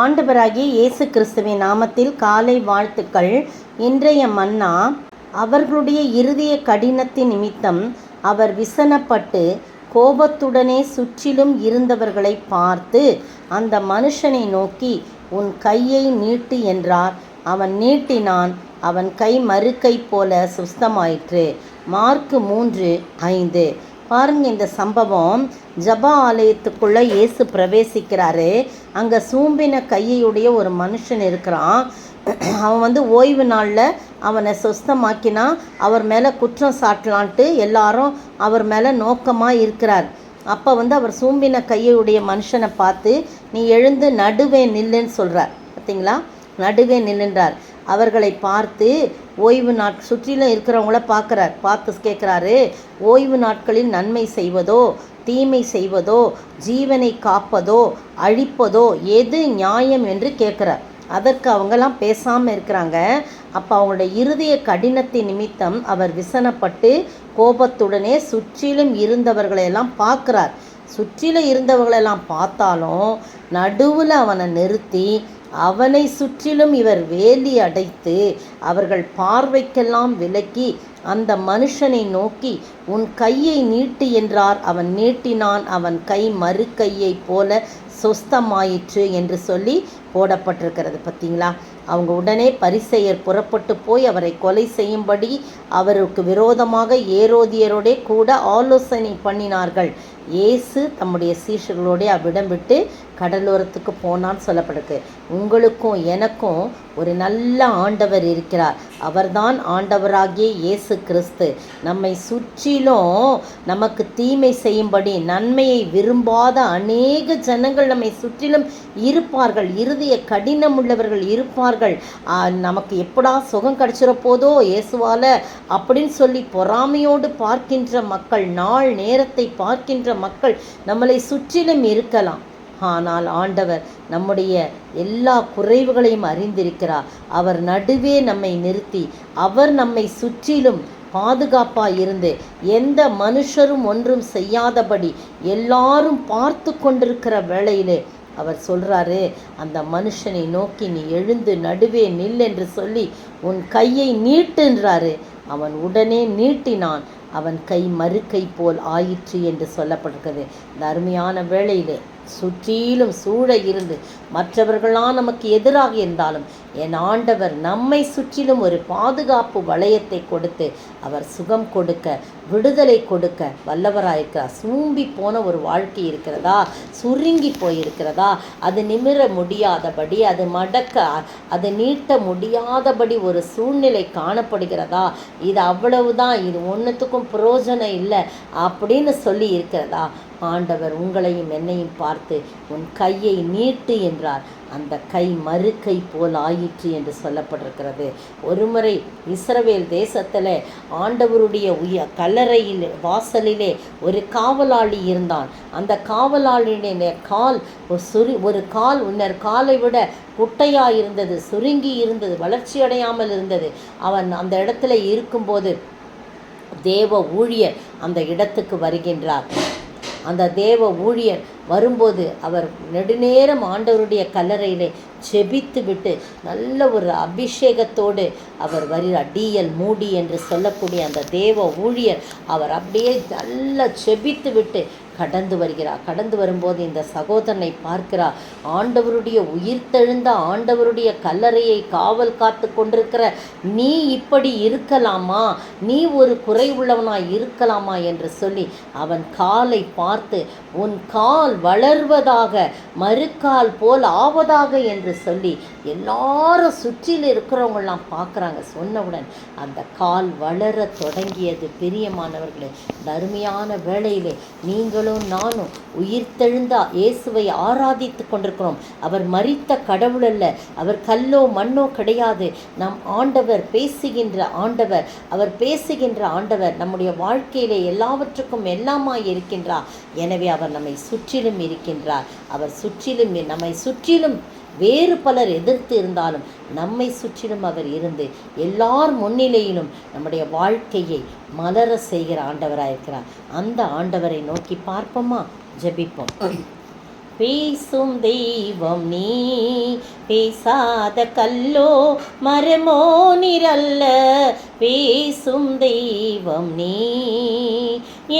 ஆண்டவராகிய இயேசு கிறிஸ்துவின் நாமத்தில் காலை வாழ்த்துக்கள். இன்றைய மன்னா, அவர்களுடைய இருதய கடினத்தின் நிமித்தம் அவர் விசனப்பட்டு கோபத்துடனே சுற்றிலும் இருந்தவர்களை பார்த்து அந்த மனுஷனை நோக்கி, உன் கையை நீட்டு என்றார். அவன் நீட்டினான். அவன் கை மறுக்கை போல சுஸ்தமாயிற்று. மார்க்கு 3:5. பாருங்க, இந்த சம்பவம் ஜப ஆலயத்துக்குள்ளே இயேசு பிரவேசிக்கிறாரு. அங்கே சூம்பின கையுடைய ஒரு மனுஷன் இருக்கிறான். அவன் ஓய்வு நாளில் அவனை சுஸ்தமாக்கினா அவர் மேலே குற்றம் சாட்டலான்ட்டு எல்லாரும் அவர் மேலே நோக்கமாக இருக்கிறார். அப்போ அவர் சூம்பின கையுடைய மனுஷனை பார்த்து, நீ எழுந்து நடுவே நில்லுன்னு சொல்கிறார். பார்த்தீங்களா, நடுவே நில்லுன்றார். அவர்களை பார்த்து ஓய்வு சுற்றிலும் இருக்கிறவங்கள பார்த்து கேட்குறாரு, ஓய்வு நாட்களில் நன்மை செய்வதோ தீமை செய்வதோ ஜீவனை காப்பதோ அழிப்பதோ எது நியாயம் என்று கேட்குறார். அதற்கு அவங்கெல்லாம் பேசாமல் இருக்கிறாங்க. அப்போ அவங்களுடைய இருதய கடினத்தின் நிமித்தம் அவர் விசனப்பட்டு கோபத்துடனே சுற்றிலும் இருந்தவர்களையெல்லாம் பார்க்குறார். சுற்றிலும் இருந்தவர்களெல்லாம் பார்த்தாலும் நடுவில் அவனை நிறுத்தி அவனை சுற்றிலும் இவர் வேலி அடைத்து அவர்கள் பார்வைக்கெல்லாம் விலக்கி அந்த மனுஷனை நோக்கி, உன் கையை நீட்டு என்றார். அவன் நீட்டினான். அவன் கை மறுக்கையை போல சொஸ்தமாயிற்று என்று சொல்லி போடப்பட்டிருக்கிறது. பார்த்தீங்களா, அவங்க உடனே பரிசேயர் புறப்பட்டு போய் அவரை கொலை செய்யும்படி அவருக்கு விரோதமாக ஏரோதியரோடே கூட ஆலோசனை பண்ணினார்கள். இயேசு தம்முடைய சீஷர்களோடே அவ்விடம் விட்டு கடலோரத்துக்கு போனான்னு சொல்லப்படுது. உங்களுக்கும் எனக்கும் ஒரு நல்ல ஆண்டவர் இருக்கிறார். அவர்தான் ஆண்டவராகிய இயேசு கிறிஸ்து. நம்மை சுற்றிலும் நமக்கு தீமை செய்யும்படி நன்மையை விரும்பாத அநேக ஜனங்கள் நம்மை சுற்றிலும் இருப்பார்கள். இருதய கடினம் உள்ளவர்கள் இருப்பார்கள். நமக்கு எப்படா சுகம் கிடைச்சிட போதோ இயேசுவால் அப்படின்னு சொல்லி பொறாமையோடு பார்க்கின்ற மக்கள், நாள் நேரத்தை பார்க்கின்ற மக்கள் நம்மளை சுற்றிலும் இருக்கலாம். ஆனால் ஆண்டவர் நம்முடைய எல்லா குறைவுகளையும் அறிந்திருக்கிறார். அவர் நடுவே நம்மை நிறுத்தி அவர் நம்மை சுற்றிலும் பாதுகாப்பாக இருந்து எந்த மனுஷரும் ஒன்றும் செய்யாதபடி எல்லாரும் பார்த்து கொண்டிருக்கிற வேளையிலே அவர் சொல்கிறாரு, அந்த மனுஷனை நோக்கி, நீ எழுந்து நடுவே நில் என்று சொல்லி உன் கையை நீட்டுன்றாரு. அவன் உடனே நீட்டினான். அவன் கை மறுக்கை போல் ஆயிற்று என்று சொல்லப்படுகிறது. இந்த அருமையான வேளையிலே சுற்றிலும் சூழ இருந்து மற்றவர்களாம் நமக்கு எதிராக இருந்தாலும் என் ஆண்டவர் நம்மை சுற்றிலும் ஒரு பாதுகாப்பு வளையத்தை கொடுத்து அவர் சுகம் கொடுக்க, விடுதலை கொடுக்க வல்லவராயிருக்கிறார். சூம்பி போன ஒரு வாழ்க்கை இருக்கிறதா, சுருங்கி போயிருக்கிறதா, அது நிமிர முடியாதபடி, அது நீட்ட முடியாதபடி ஒரு சூழ்நிலை காணப்படுகிறதா, இது அவ்வளவுதான், இது ஒன்றுத்துக்கும் பிரயோஜனம் இல்லை அப்படின்னு சொல்லி இருக்கிறதா, ஆண்டவர் உங்களையும் என்னையும் பார்த்து உன் கையை நீட்டு என்றார். அந்த கை மறுக்கை போல் ஆயிற்று என்று சொல்லப்பட்டிருக்கிறது. ஒருமுறை இஸ்ரவேல் தேசத்தில் ஆண்டவருடைய கல்லறையில் வாசலிலே ஒரு காவலாளி இருந்தான். அந்த காவலாளியுடைய கால் ஒரு கால் இன்னொரு காலை விட குட்டையாக இருந்தது, சுருங்கி இருந்தது, வளர்ச்சி அடையாமல் இருந்தது. அவன் அந்த இடத்துல இருக்கும்போது தேவ ஊழியர் அந்த இடத்துக்கு வருகின்றார். அந்த தேவ ஊழியர் வரும்போது அவர் நெடுநேரம் ஆண்டவருடைய கல்லறையிலே செபித்து விட்டு நல்ல ஒரு அபிஷேகத்தோடு அவர் வருகிறார். டிஎல் மூடி என்று சொல்லக்கூடிய அந்த தேவ ஊழியர் அவர் அப்படியே நல்லா செபித்து விட்டு கடந்து வருகிறார். கடந்து வரும்போது இந்த சகோதரனை பார்க்கிறார். ஆண்டவருடைய உயிர்த்தெழுந்த ஆண்டவருடைய கல்லறையை காவல் காத்து கொண்டிருக்கிற நீ இப்படி இருக்கலாமா, நீ ஒரு குறை உள்ளவனாய் இருக்கலாமா என்று சொல்லி அவன் காலை பார்த்து, உன் கால் வளர்வதாக மறுக்கால் போல் ஆவதாக என்று சொல்லி எல்லாரும் சுற்றில் இருக்கிறவங்களாம் பார்க்குறாங்க. சொன்னவுடன் அந்த கால் வளர தொடங்கியது. பிரியமானவர்களே, அருமையான வேளையிலே நீங்களும் நானும் உயிர்த்தெழுந்த இயேசுவை ஆராதித்து கொண்டிருக்கிறோம். அவர் மரித்த கடவுள் அல்ல, அவர் கல்லோ மண்ணோ கிடையாது. நம் ஆண்டவர் பேசுகின்ற ஆண்டவர், அவர் பேசுகின்ற ஆண்டவர் நம்முடைய வாழ்க்கையிலே எல்லாவற்றுக்கும் எல்லாமாய் இருக்கின்றார். எனவே அவர் நம்மை சுற்றிலும் இருக்கின்றார். அவர் சுற்றிலும் நம்மை சுற்றிலும் வேறு பலர் எதிர்த்து இருந்தாலும் நம்மை சுற்றிலும் அவர் இருந்து எல்லார் முன்னிலையிலும் நம்முடைய வாழ்க்கையை மலர செய்கிற ஆண்டவராக இருக்கிறார். அந்த ஆண்டவரை நோக்கி பார்ப்போமா? ஜெபிப்போம். பேசும் தெய்வம் நீ. பேசாத கல்லோ மரமோ நிரல்ல, பேசும் தெய்வம் நீ.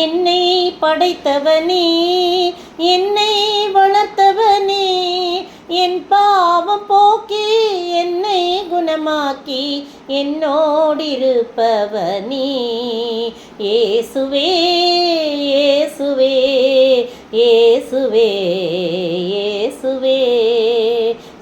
என்னை படைத்தவனே, என்னை வளர்த்தவனே, என் பாவம் போக்கி என்னை குணமாக்கி என்னோடிருப்பவனே. இயேசுவே இயேசுவே இயேசுவே இயேசுவே.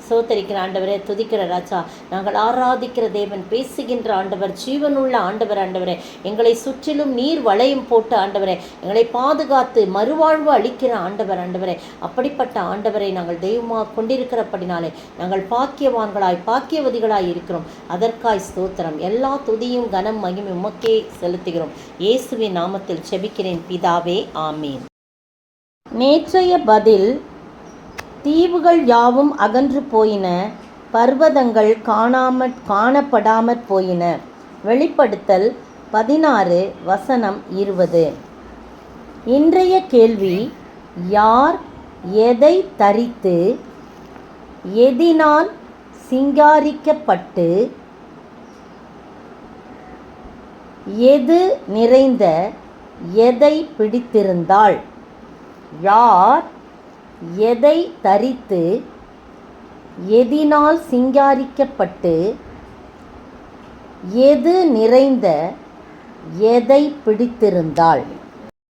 சோத்தரிக்கிற ஆண்டவரே, துதிக்கிற ராஜா, நாங்கள் ஆராதிக்கிற தேவன், பேசுகின்ற ஆண்டவர், ஜீவனுள்ள ஆண்டவர். ஆண்டவரே, எங்களை சுற்றிலும் நீர் வளையம் போட்டு ஆண்டவரே எங்களை பாதுகாத்து மறுவாழ்வு அளிக்கிற ஆண்டவர். ஆண்டவரே, அப்படிப்பட்ட ஆண்டவரை நாங்கள் தெய்வமாக கொண்டிருக்கிறபடினாலே நாங்கள் பாக்கியவான்களாய் பாக்கியவதிகளாய் இருக்கிறோம். அதற்காய் ஸ்தோத்திரம். எல்லா துதியும் கனம் மகிமை உமக்கே செலுத்துகிறோம். இயேசுவின் நாமத்தில் செபிக்கிறேன் பிதாவே, ஆமீன். நேற்றைய பதில்: தீவுகள் யாவும் அகன்று போயின, பர்வதங்கள் காணப்படாமற் போயின. வெளிப்படுத்தல் 16:20. இன்றைய கேள்வி: யார் எதை தரித்து எதினால் சிங்காரிக்கப்பட்டு எது நிறைந்த எதை பிடித்திருந்தாள்? யார் எதை தரித்து எதினால் சிங்காரிக்கப்பட்டு எது நிறைந்த எதை பிடித்திருந்தாள்?